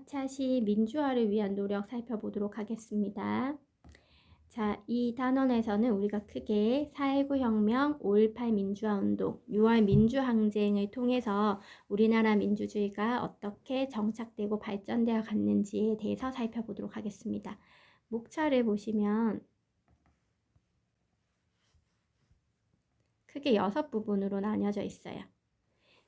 4차 시 민주화를 위한 노력 살펴보도록 하겠습니다. 자, 이 단원에서는 우리가 크게 4.19 혁명, 5.18 민주화운동, 6월 민주항쟁을 통해서 우리나라 민주주의가 어떻게 정착되고 발전되어 갔는지에 대해서 살펴보도록 하겠습니다. 목차를 보시면 크게 6부분으로 나뉘어져 있어요.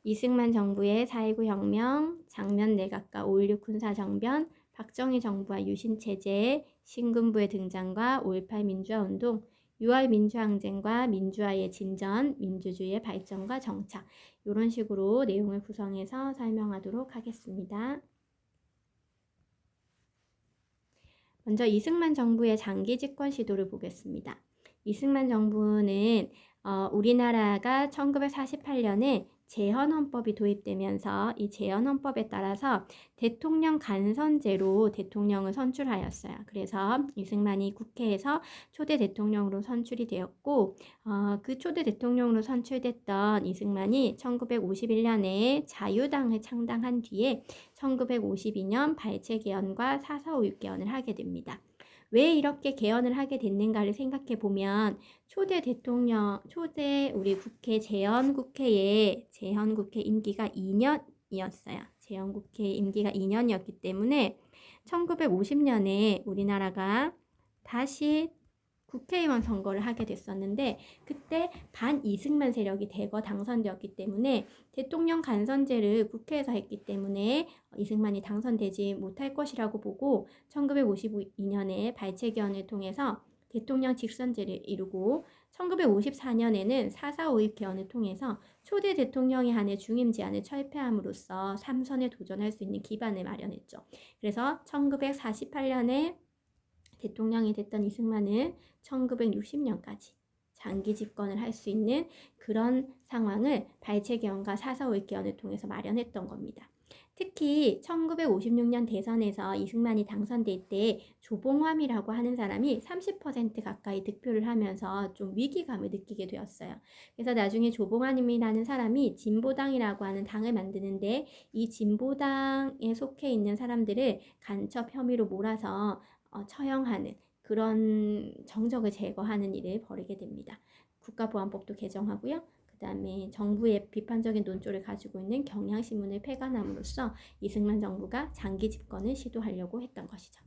이승만 정부의 4.19 혁명, 장면 내각과 5.16 군사정변, 박정희 정부와 유신체제, 신군부의 등장과 5.18 민주화운동, 6월 민주항쟁과 민주화의 진전, 민주주의의 발전과 정착, 이런 식으로 내용을 구성해서 설명하도록 하겠습니다. 먼저 이승만 정부의 장기 집권 시도를 보겠습니다. 이승만 정부는 우리나라가 1948년에 제헌헌법이 도입되면서 이 제헌헌법에 따라서 대통령 간선제로 대통령을 선출하였어요. 그래서 이승만이 국회에서 초대 대통령으로 선출이 되었고 그 초대 대통령으로 선출됐던 이승만이 1951년에 자유당을 창당한 뒤에 1952년 발췌개헌과 4.4.5.6 개헌을 하게 됩니다. 왜 이렇게 개헌을 하게 됐는가를 생각해 보면 초대 우리 국회 제헌국회 임기가 2년이었어요. 제헌국회 임기가 2년이었기 때문에 1950년에 우리나라가 다시 국회의원 선거를 하게 됐었는데 그때 반이승만 세력이 대거 당선되었기 때문에 대통령 간선제를 국회에서 했기 때문에 이승만이 당선되지 못할 것이라고 보고 1952년에 발췌개헌을 통해서 대통령 직선제를 이루고 1954년에는 4.4.5.6 개헌을 통해서 초대 대통령에 한해 중임 제한을 철폐함으로써 3선에 도전할 수 있는 기반을 마련했죠. 그래서 1948년에 대통령이 됐던 이승만은 1960년까지 장기 집권을 할 수 있는 그런 상황을 발췌개헌과 4.4.5.6 개헌을 통해서 마련했던 겁니다. 특히 1956년 대선에서 이승만이 당선될 때 조봉암이라고 하는 사람이 30% 가까이 득표를 하면서 좀 위기감을 느끼게 되었어요. 그래서 나중에 조봉암이라는 사람이 진보당이라고 하는 당을 만드는데 이 진보당에 속해 있는 사람들을 간첩 혐의로 몰아서 처형하는 그런 정적을 제거하는 일을 벌이게 됩니다. 국가보안법도 개정하고요. 그 다음에 정부의 비판적인 논조를 가지고 있는 경향신문을 폐간함으로써 이승만 정부가 장기 집권을 시도하려고 했던 것이죠.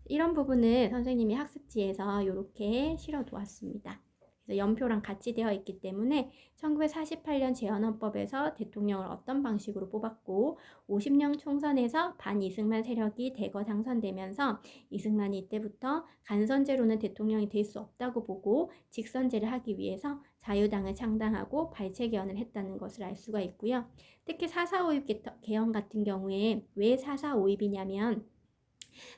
이런 부분을 선생님이 학습지에서 이렇게 실어두었습니다. 그래서 연표랑 같이 되어 있기 때문에 1948년 제헌헌법에서 대통령을 어떤 방식으로 뽑았고 50년 총선에서 반이승만 세력이 대거 당선되면서 이승만이 이때부터 간선제로는 대통령이 될 수 없다고 보고 직선제를 하기 위해서 자유당을 창당하고 발췌개헌을 했다는 것을 알 수가 있고요. 특히 4.4.5.6 개헌 같은 경우에 왜 4.4.5.6이냐면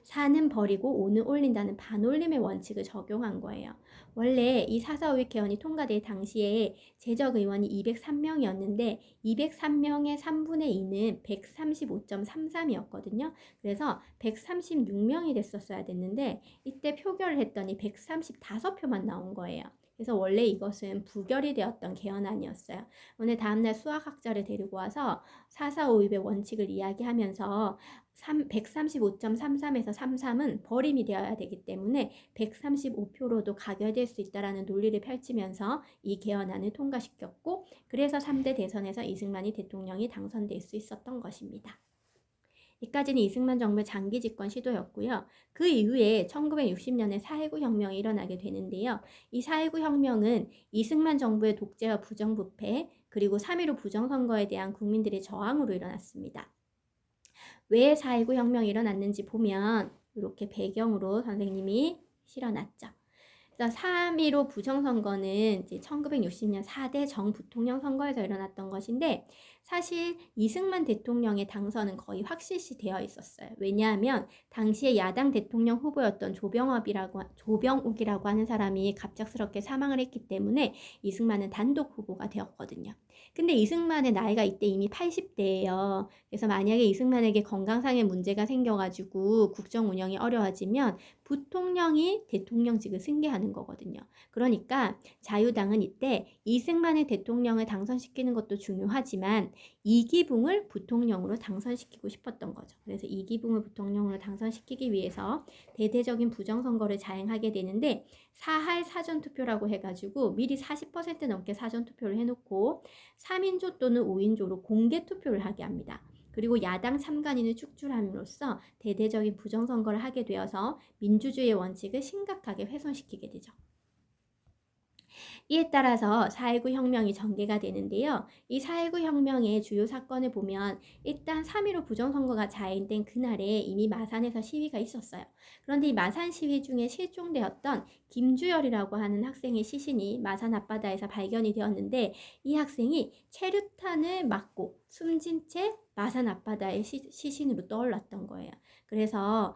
4는 버리고 5는 올린다는 반올림의 원칙을 적용한 거예요. 원래 이 4.4.5.6 개헌이 통과될 당시에 재적 의원이 203명이었는데 203명의 3분의 2는 135.33이었거든요. 그래서 136명이 됐었어야 됐는데 이때 표결을 했더니 135표만 나온 거예요. 그래서 원래 이것은 부결이 되었던 개헌안이었어요. 오늘 다음날 수학학자를 데리고 와서 4.4.5.6의 원칙을 이야기하면서 135.33에서 33은 버림이 되어야 되기 때문에 135표로도 가결될 수 있다는 논리를 펼치면서 이 개헌안을 통과시켰고 그래서 3대 대선에서 이승만이 대통령이 당선될 수 있었던 것입니다. 이까지는 이승만 정부의 장기 집권 시도였고요. 그 이후에 1960년에 4.19 혁명이 일어나게 되는데요. 이 4.19 혁명은 이승만 정부의 독재와 부정부패 그리고 3.15 부정선거에 대한 국민들의 저항으로 일어났습니다. 왜 4.19 혁명이 일어났는지 보면 이렇게 배경으로 선생님이 실어놨죠. 그래서 3.15 부정선거는 이제 1960년 4대 정부통령 선거에서 일어났던 것인데 사실 이승만 대통령의 당선은 거의 확실시 되어 있었어요. 왜냐하면 당시에 야당 대통령 후보였던 조병옥이라고 하는 사람이 갑작스럽게 사망을 했기 때문에 이승만은 단독 후보가 되었거든요. 근데 이승만의 나이가 이때 이미 80대예요. 그래서 만약에 이승만에게 건강상의 문제가 생겨가지고 국정 운영이 어려워지면 부통령이 대통령직을 승계하는 거거든요. 그러니까 자유당은 이때 이승만의 대통령을 당선시키는 것도 중요하지만 이기붕을 부통령으로 당선시키고 싶었던 거죠. 그래서 이기붕을 부통령으로 당선시키기 위해서 대대적인 부정선거를 자행하게 되는데 사할 사전투표라고 해가지고 미리 40% 넘게 사전투표를 해놓고 3인조 또는 5인조로 공개투표를 하게 합니다. 그리고 야당 참관인을 축출함으로써 대대적인 부정선거를 하게 되어서 민주주의의 원칙을 심각하게 훼손시키게 되죠. 이에 따라서 4.19 혁명이 전개가 되는데요. 이 4.19 혁명의 주요 사건을 보면 일단 3.15 부정선거가 자행된 그날에 이미 마산에서 시위가 있었어요. 그런데 이 마산 시위 중에 실종되었던 김주열이라고 하는 학생의 시신이 마산 앞바다에서 발견이 되었는데 이 학생이 체류탄을 맞고 숨진 채 마산 앞바다의 시신으로 떠올랐던 거예요. 그래서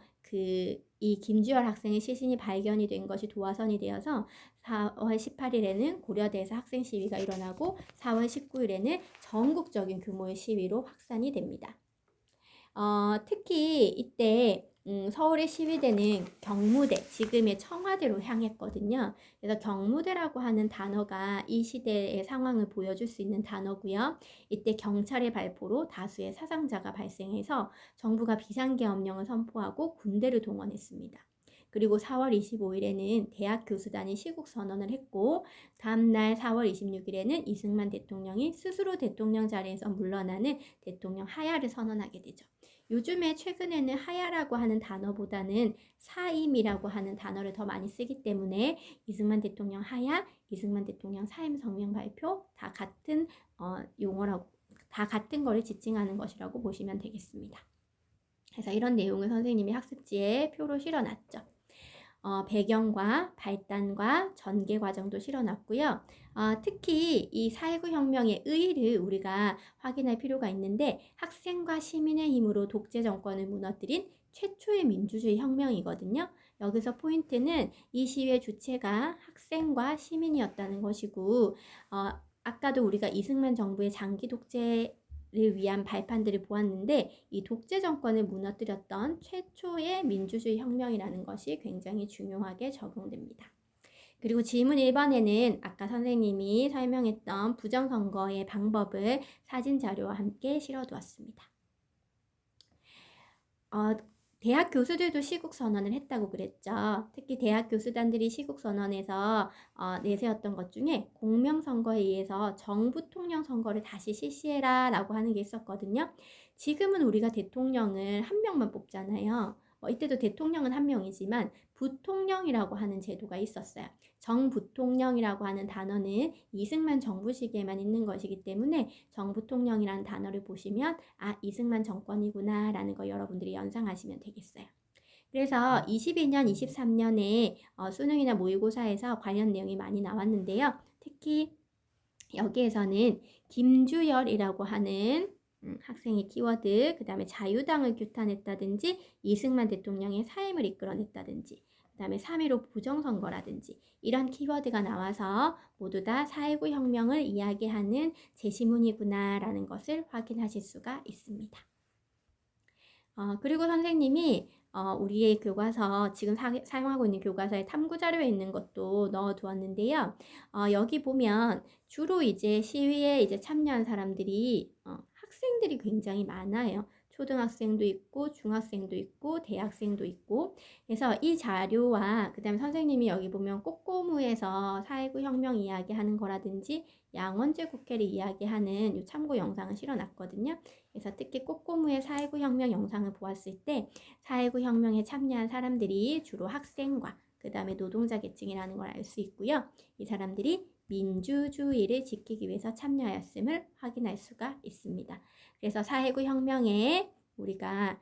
이 김주열 학생의 시신이 발견이 된 것이 도화선이 되어서 4월 18일에는 고려대에서 학생 시위가 일어나고 4월 19일에는 전국적인 규모의 시위로 확산이 됩니다. 특히 이때 서울의 시위대는 경무대, 지금의 청와대로 향했거든요. 그래서 경무대라고 하는 단어가 이 시대의 상황을 보여줄 수 있는 단어고요. 이때 경찰의 발포로 다수의 사상자가 발생해서 정부가 비상계엄령을 선포하고 군대를 동원했습니다. 그리고 4월 25일에는 대학 교수단이 시국선언을 했고 다음날 4월 26일에는 이승만 대통령이 스스로 대통령 자리에서 물러나는 대통령 하야를 선언하게 되죠. 요즘에 최근에는 하야라고 하는 단어보다는 사임이라고 하는 단어를 더 많이 쓰기 때문에 이승만 대통령 하야, 이승만 대통령 사임 성명 발표 다 같은 용어라고 다 같은 거를 지칭하는 것이라고 보시면 되겠습니다. 그래서 이런 내용을 선생님이 학습지에 표로 실어놨죠. 배경과 발단과 전개 과정도 실어놨고요. 특히 이 4.19 혁명의 의의를 우리가 확인할 필요가 있는데 학생과 시민의 힘으로 독재 정권을 무너뜨린 최초의 민주주의 혁명이거든요. 여기서 포인트는 이 시위의 주체가 학생과 시민이었다는 것이고 아까도 우리가 이승만 정부의 장기 독재 를 위한 발판들을 보았는데 이 독재 정권을 무너뜨렸던 최초의 민주주의 혁명이라는 것이 굉장히 중요하게 적용됩니다. 그리고 질문 1번에는 아까 선생님이 설명했던 부정선거의 방법을 사진 자료와 함께 실어두었습니다. 대학 교수들도 시국선언을 했다고 그랬죠. 특히 대학 교수단들이 시국선언에서 내세웠던 것 중에 공명선거에 의해서 정부 통령 선거를 다시 실시해라 라고 하는 게 있었거든요. 지금은 우리가 대통령을 한 명만 뽑잖아요. 이때도 대통령은 한 명이지만 부통령이라고 하는 제도가 있었어요. 정부통령이라고 하는 단어는 이승만 정부 시기에만 있는 것이기 때문에 정부통령이라는 단어를 보시면 이승만 정권이구나 라는 거 여러분들이 연상하시면 되겠어요. 그래서 21년, 23년에 수능이나 모의고사에서 관련 내용이 많이 나왔는데요. 특히 여기에서는 김주열이라고 하는 학생의 키워드, 그 다음에 자유당을 규탄했다든지 이승만 대통령의 사임을 이끌어냈다든지 그 다음에 3.15 부정선거라든지 이런 키워드가 나와서 모두 다 4.19 혁명을 이야기하는 제시문이구나 라는 것을 확인하실 수가 있습니다. 그리고 선생님이 우리의 교과서, 지금 사용하고 있는 교과서에 탐구자료에 있는 것도 넣어두었는데요. 여기 보면 주로 이제 시위에 이제 참여한 사람들이 학생들이 굉장히 많아요. 초등학생도 있고 중학생도 있고 대학생도 있고 그래서 이 자료와 그 다음에 선생님이 여기 보면 꼬꼬무에서 4.19 혁명 이야기하는 거라든지 양원제 국회를 이야기하는 이 참고 영상을 실어놨거든요. 그래서 특히 꼬꼬무의 4.19 혁명 영상을 보았을 때 4.19 혁명에 참여한 사람들이 주로 학생과 그 다음에 노동자 계층이라는 걸 알 수 있고요. 이 사람들이 민주주의를 지키기 위해서 참여하였음을 확인할 수가 있습니다. 그래서 4.19 혁명에 우리가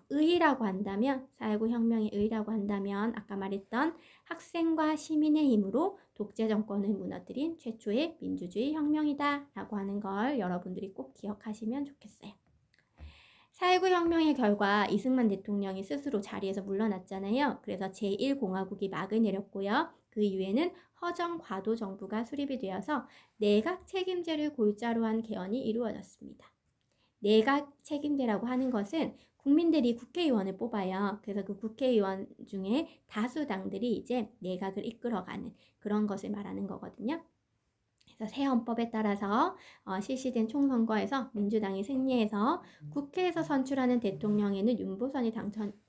의의라고 한다면 4.19 혁명의 의의라고 한다면 아까 말했던 학생과 시민의 힘으로 독재 정권을 무너뜨린 최초의 민주주의 혁명이다 라고 하는 걸 여러분들이 꼭 기억하시면 좋겠어요. 4.19 혁명의 결과 이승만 대통령이 스스로 자리에서 물러났잖아요. 그래서 제1공화국이 막을 내렸고요. 그 이후에는 허정 과도 정부가 수립이 되어서 내각 책임제를 골자로 한 개헌이 이루어졌습니다. 내각 책임제라고 하는 것은 국민들이 국회의원을 뽑아요. 그래서 그 국회의원 중에 다수당들이 이제 내각을 이끌어가는 그런 것을 말하는 거거든요. 그래서 새 헌법에 따라서 실시된 총선거에서 민주당이 승리해서 국회에서 선출하는 대통령에는 윤보선이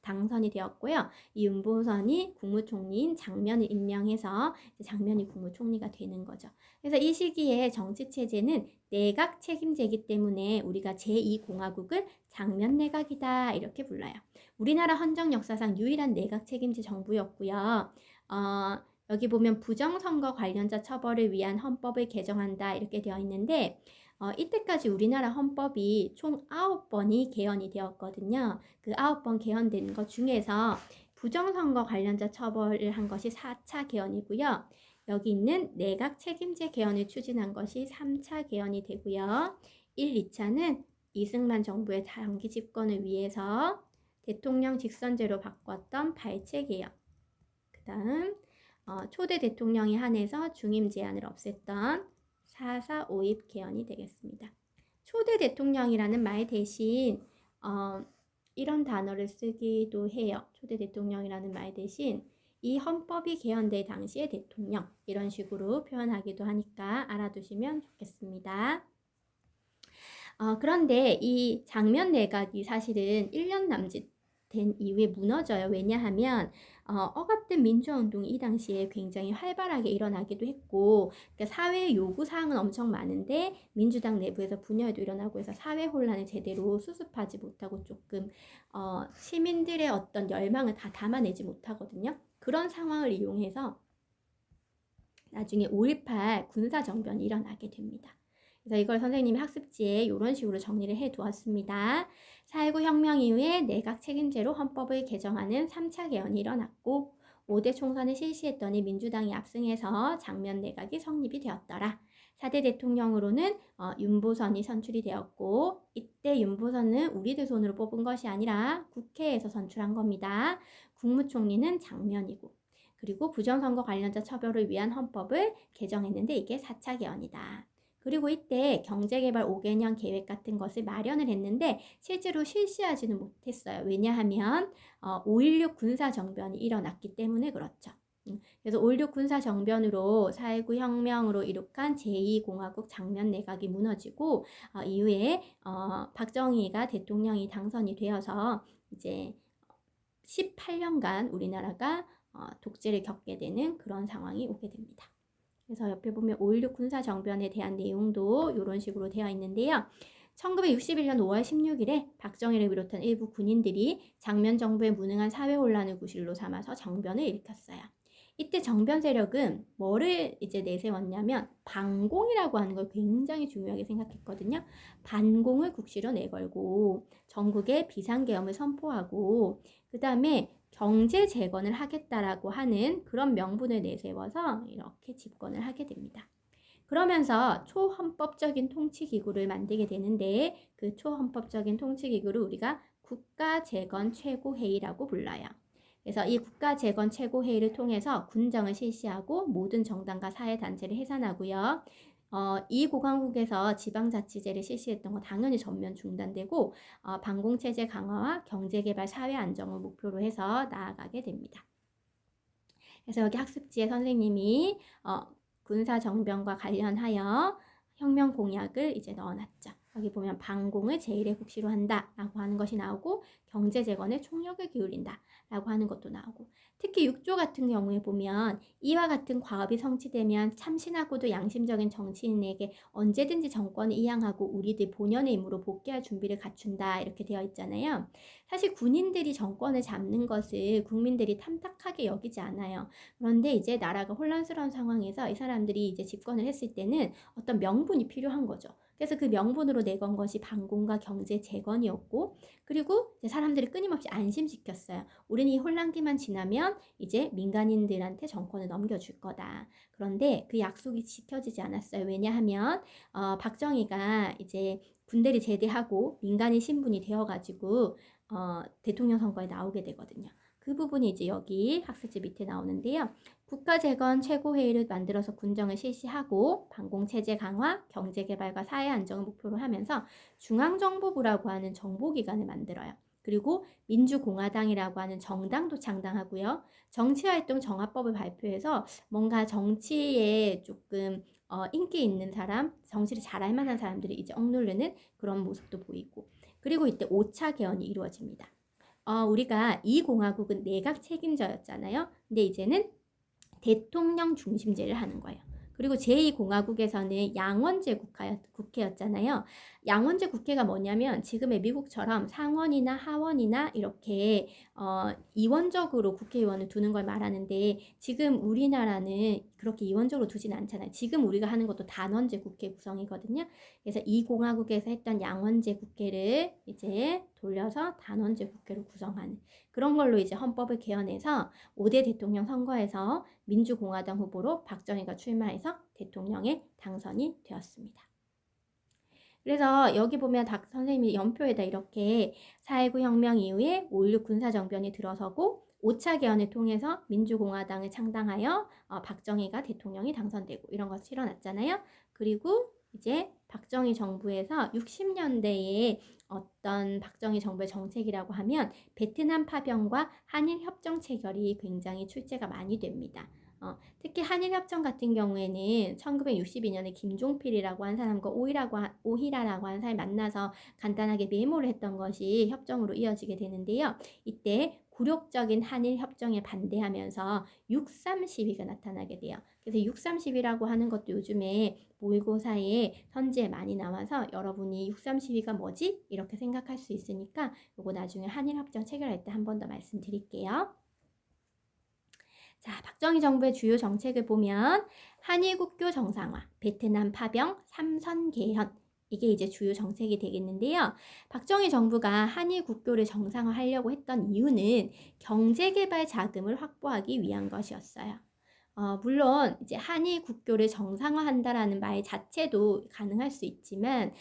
당선이 되었고요. 이 윤보선이 국무총리인 장면을 임명해서 장면이 국무총리가 되는 거죠. 그래서 이 시기에 정치체제는 내각 책임제이기 때문에 우리가 제2공화국을 장면내각이다 이렇게 불러요. 우리나라 헌정 역사상 유일한 내각 책임제 정부였고요. 여기 보면 부정선거 관련자 처벌을 위한 헌법을 개정한다 이렇게 되어 있는데 이때까지 우리나라 헌법이 총 9번이 개헌이 되었거든요. 그 9번 개헌된 것 중에서 부정선거 관련자 처벌을 한 것이 4차 개헌이고요. 여기 있는 내각 책임제 개헌을 추진한 것이 3차 개헌이 되고요. 1, 2차는 이승만 정부의 장기 집권을 위해서 대통령 직선제로 바꿨던 발췌 개헌. 그 다음 초대 대통령에 한해서 중임 제한을 없앴던 4.4 5입 개헌이 되겠습니다. 초대 대통령이라는 말 대신 이런 단어를 쓰기도 해요. 초대 대통령이라는 말 대신 이 헌법이 개헌될 당시의 대통령 이런 식으로 표현하기도 하니까 알아두시면 좋겠습니다. 그런데 이 장면 내각이 사실은 1년 남짓 된 이후에 무너져요. 왜냐하면 억압된 민주화운동이 이 당시에 굉장히 활발하게 일어나기도 했고 그러니까 사회 요구사항은 엄청 많은데 민주당 내부에서 분열도 일어나고 해서 사회 혼란을 제대로 수습하지 못하고 조금 시민들의 어떤 열망을 다 담아내지 못하거든요. 그런 상황을 이용해서 나중에 5.18 군사정변이 일어나게 됩니다. 그래서 이걸 선생님이 학습지에 이런 식으로 정리를 해두었습니다. 4.19 혁명 이후에 내각 책임제로 헌법을 개정하는 3차 개헌이 일어났고 5대 총선을 실시했더니 민주당이 압승해서 장면 내각이 성립이 되었더라. 4대 대통령으로는 윤보선이 선출이 되었고 이때 윤보선은 우리들 손으로 뽑은 것이 아니라 국회에서 선출한 겁니다. 국무총리는 장면이고 그리고 부정선거 관련자 처벌을 위한 헌법을 개정했는데 이게 4차 개헌이다. 그리고 이때 경제개발 5개년 계획 같은 것을 마련을 했는데 실제로 실시하지는 못했어요. 왜냐하면 5.16 군사정변이 일어났기 때문에 그렇죠. 그래서 5.16 군사정변으로 4.19 혁명으로 이룩한 제2공화국 장면 내각이 무너지고 이후에 박정희가 대통령이 당선이 되어서 이제 18년간 우리나라가 독재를 겪게 되는 그런 상황이 오게 됩니다. 그래서 옆에 보면 5.16 군사정변에 대한 내용도 이런 식으로 되어 있는데요. 1961년 5월 16일에 박정희를 비롯한 일부 군인들이 장면 정부의 무능한 사회 혼란을 구실로 삼아서 정변을 일으켰어요. 이때 정변 세력은 뭐를 이제 내세웠냐면 반공이라고 하는 걸 굉장히 중요하게 생각했거든요. 반공을 국시로 내걸고 전국에 비상계엄을 선포하고 그 다음에 경제 재건을 하겠다라고 하는 그런 명분을 내세워서 이렇게 집권을 하게 됩니다. 그러면서 초헌법적인 통치기구를 만들게 되는데 그 초헌법적인 통치기구를 우리가 국가재건최고회의라고 불러요. 그래서 이 국가재건최고회의를 통해서 군정을 실시하고 모든 정당과 사회단체를 해산하고요. 이 고강국에서 지방자치제를 실시했던 거 당연히 전면 중단되고 반공체제 강화와 경제개발 사회 안정을 목표로 해서 나아가게 됩니다. 그래서 여기 학습지에 선생님이 군사정변과 관련하여 혁명 공약을 이제 넣어놨죠. 여기 보면 반공을 제1의 국시로 한다라고 하는 것이 나오고 경제재건에 총력을 기울인다라고 하는 것도 나오고 특히 6조 같은 경우에 보면 이와 같은 과업이 성취되면 참신하고도 양심적인 정치인에게 언제든지 정권을 이양하고 우리들 본연의 임무로 복귀할 준비를 갖춘다 이렇게 되어 있잖아요. 사실 군인들이 정권을 잡는 것을 국민들이 탐탁하게 여기지 않아요. 그런데 이제 나라가 혼란스러운 상황에서 이 사람들이 이제 집권을 했을 때는 어떤 명분이 필요한 거죠. 그래서 그 명분으로 내건 것이 반공과 경제 재건이었고 그리고 이제 사람들이 끊임없이 안심시켰어요. 우리는 이 혼란기만 지나면 이제 민간인들한테 정권을 넘겨줄 거다. 그런데 그 약속이 지켜지지 않았어요. 왜냐하면 박정희가 이제 군대를 제대하고 민간인 신분이 되어가지고 대통령 선거에 나오게 되거든요. 그 부분이 이제 여기 학습지 밑에 나오는데요. 국가재건 최고회의를 만들어서 군정을 실시하고 반공체제 강화, 경제개발과 사회 안정을 목표로 하면서 중앙정보부라고 하는 정보기관을 만들어요. 그리고 민주공화당이라고 하는 정당도 창당하고요. 정치활동 정화법을 발표해서 뭔가 정치에 조금 인기 있는 사람, 정치를 잘할 만한 사람들이 이제 억누르는 그런 모습도 보이고, 그리고 이때 5차 개헌이 이루어집니다. 우리가 이 공화국은 내각 책임제였잖아요. 근데 이제는 대통령 중심제를 하는 거예요. 그리고 제2공화국에서는 양원제 국회였잖아요. 양원제 국회가 뭐냐면 지금의 미국처럼 상원이나 하원이나 이렇게 이원적으로 국회의원을 두는 걸 말하는데, 지금 우리나라는 그렇게 이원적으로 두진 않잖아요. 지금 우리가 하는 것도 단원제 국회 구성이거든요. 그래서 이 공화국에서 했던 양원제 국회를 이제 돌려서 단원제 국회로 구성하는 그런 걸로 이제 헌법을 개헌해서 5대 대통령 선거에서 민주공화당 후보로 박정희가 출마해서 대통령에 당선이 되었습니다. 그래서 여기 보면 박 선생님이 연표에다 이렇게 4.19 혁명 이후에 5.16 군사정변이 들어서고 5차 개헌을 통해서 민주공화당을 창당하여 박정희가 대통령이 당선되고 이런 것을 실어놨잖아요. 그리고 이제 박정희 정부에서 60년대에 어떤 박정희 정부의 정책이라고 하면 베트남 파병과 한일 협정 체결이 굉장히 출제가 많이 됩니다. 특히 한일협정 같은 경우에는 1962년에 김종필이라고 한 사람과 오히라라고 한 사람이 만나서 간단하게 메모를 했던 것이 협정으로 이어지게 되는데요. 이때 굴욕적인 한일협정에 반대하면서 6.3 시위가 나타나게 돼요. 그래서 6.3 시위라고 하는 것도 요즘에 모의고사에 선지에 많이 나와서 여러분이 6.3 시위가 뭐지? 이렇게 생각할 수 있으니까 이거 나중에 한일협정 체결할 때 한 번 더 말씀드릴게요. 자, 박정희 정부의 주요 정책을 보면 한일 국교 정상화, 베트남 파병, 삼선 개헌, 이게 이제 주요 정책이 되겠는데요. 박정희 정부가 한일 국교를 정상화하려고 했던 이유는 경제개발 자금을 확보하기 위한 것이었어요. 물론 이제 한일 국교를 정상화한다라는 말 자체도 가능할 수 있지만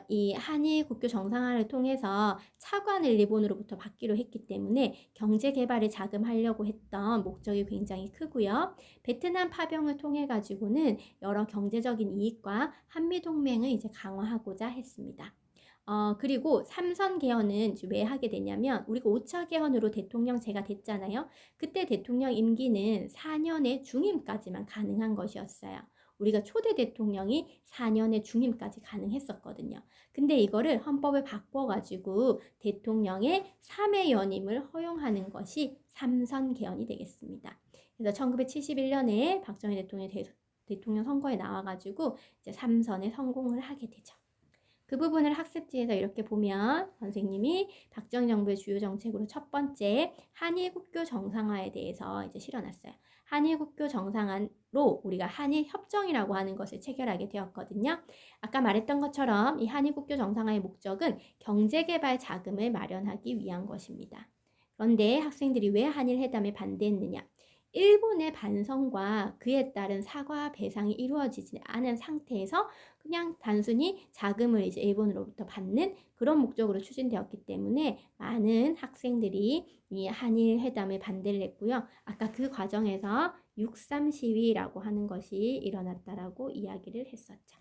이 한일 국교 정상화를 통해서 차관을 일본으로부터 받기로 했기 때문에 경제 개발을 자금하려고 했던 목적이 굉장히 크고요. 베트남 파병을 통해 가지고는 여러 경제적인 이익과 한미 동맹을 이제 강화하고자 했습니다. 그리고 삼선 개헌은 왜 하게 되냐면 우리가 5차 개헌으로 대통령제가 됐잖아요. 그때 대통령 임기는 4년의 중임까지만 가능한 것이었어요. 우리가 초대 대통령이 4년의 중임까지 가능했었거든요. 근데 이거를 헌법을 바꿔가지고 대통령의 3회 연임을 허용하는 것이 삼선 개헌이 되겠습니다. 그래서 1971년에 박정희 대통령 선거에 나와가지고 이제 3선에 성공을 하게 되죠. 그 부분을 학습지에서 이렇게 보면 선생님이 박정희 정부의 주요 정책으로 첫 번째 한일 국교 정상화에 대해서 이제 실어놨어요. 한일 국교 정상화로 우리가 한일 협정이라고 하는 것을 체결하게 되었거든요. 아까 말했던 것처럼 이 한일 국교 정상화의 목적은 경제개발 자금을 마련하기 위한 것입니다. 그런데 학생들이 왜 한일 회담에 반대했느냐? 일본의 반성과 그에 따른 사과 배상이 이루어지지 않은 상태에서 그냥 단순히 자금을 이제 일본으로부터 받는 그런 목적으로 추진되었기 때문에 많은 학생들이 이 한일 회담에 반대를 했고요. 아까 그 과정에서 6.3 시위라고 하는 것이 일어났다라고 이야기를 했었죠.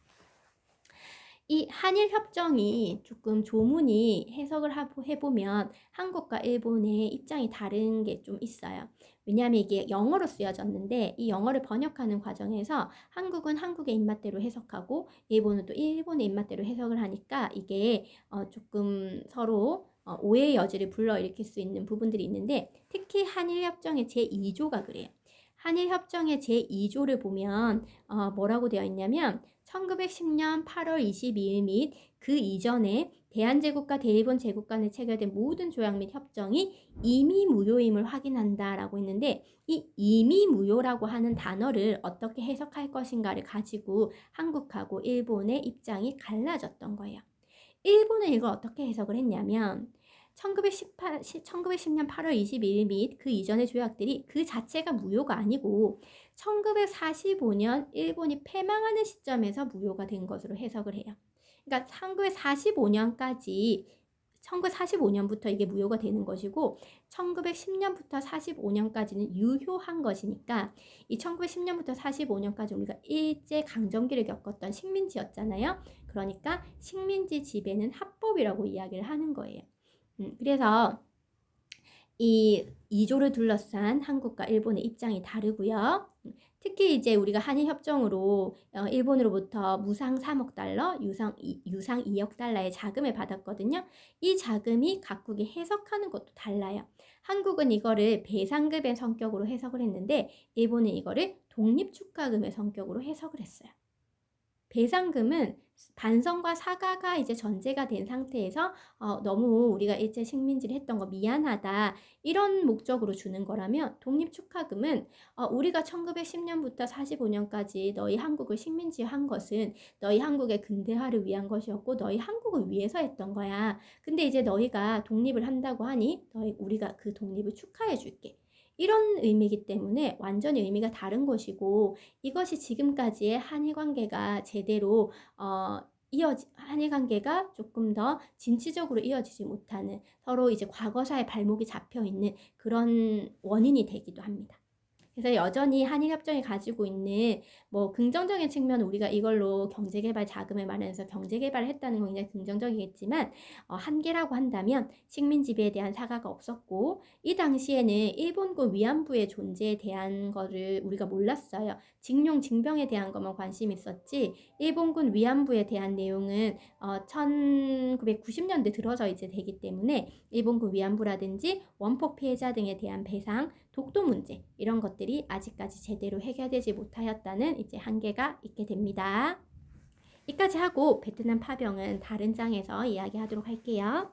이 한일 협정이 조금 조문이 해석을 해보면 한국과 일본의 입장이 다른 게 좀 있어요. 왜냐하면 이게 영어로 쓰여졌는데 이 영어를 번역하는 과정에서 한국은 한국의 입맛대로 해석하고 일본은 또 일본의 입맛대로 해석을 하니까 이게 조금 서로 오해의 여지를 불러일으킬 수 있는 부분들이 있는데, 특히 한일협정의 제2조가 그래요. 한일협정의 제2조를 보면 뭐라고 되어 있냐면 1910년 8월 22일 및 그 이전에 대한제국과 대일본 제국 간에 체결된 모든 조약 및 협정이 이미 무효임을 확인한다라고 했는데, 이 이미 무효라고 하는 단어를 어떻게 해석할 것인가를 가지고 한국하고 일본의 입장이 갈라졌던 거예요. 일본은 이걸 어떻게 해석을 했냐면 1910년 8월 22일 및 그 이전의 조약들이 그 자체가 무효가 아니고 1945년 일본이 패망하는 시점에서 무효가 된 것으로 해석을 해요. 그러니까 1945년부터 이게 무효가 되는 것이고 1910년부터 45년까지는 유효한 것이니까, 이 1910년부터 45년까지 우리가 일제 강점기를 겪었던 식민지였잖아요. 그러니까 식민지 지배는 합법이라고 이야기를 하는 거예요. 그래서 이 2조를 둘러싼 한국과 일본의 입장이 다르고요. 특히 이제 우리가 한일 협정으로 일본으로부터 무상 3억 달러, 유상 2억 달러의 자금을 받았거든요. 이 자금이 각국이 해석하는 것도 달라요. 한국은 이거를 배상금의 성격으로 해석을 했는데 일본은 이거를 독립축하금의 성격으로 해석을 했어요. 배상금은 반성과 사과가 이제 전제가 된 상태에서 너무 우리가 일제 식민지를 했던 거 미안하다 이런 목적으로 주는 거라면, 독립축하금은 우리가 1910년부터 45년까지 너희 한국을 식민지한 것은 너희 한국의 근대화를 위한 것이었고 너희 한국을 위해서 했던 거야. 근데 이제 너희가 독립을 한다고 하니 우리가 그 독립을 축하해 줄게. 이런 의미이기 때문에 완전히 의미가 다른 것이고, 이것이 지금까지의 한일 관계가 제대로 한일 관계가 조금 더 진취적으로 이어지지 못하는, 서로 이제 과거사의 발목이 잡혀 있는 그런 원인이 되기도 합니다. 그래서 여전히 한일협정이 가지고 있는 뭐 긍정적인 측면은 우리가 이걸로 경제개발 자금을 마련해서 경제개발을 했다는 건 굉장히 긍정적이겠지만, 한계라고 한다면 식민지배에 대한 사과가 없었고, 이 당시에는 일본군 위안부의 존재에 대한 거를 우리가 몰랐어요. 징용 징병에 대한 것만 관심이 있었지 일본군 위안부에 대한 내용은 1990년대 들어서 이제 되기 때문에 일본군 위안부라든지 원폭 피해자 등에 대한 배상, 독도 문제 이런 것들이 아직까지 제대로 해결되지 못하였다는 이제 한계가 있게 됩니다. 여기까지 하고 베트남 파병은 다른 장에서 이야기하도록 할게요.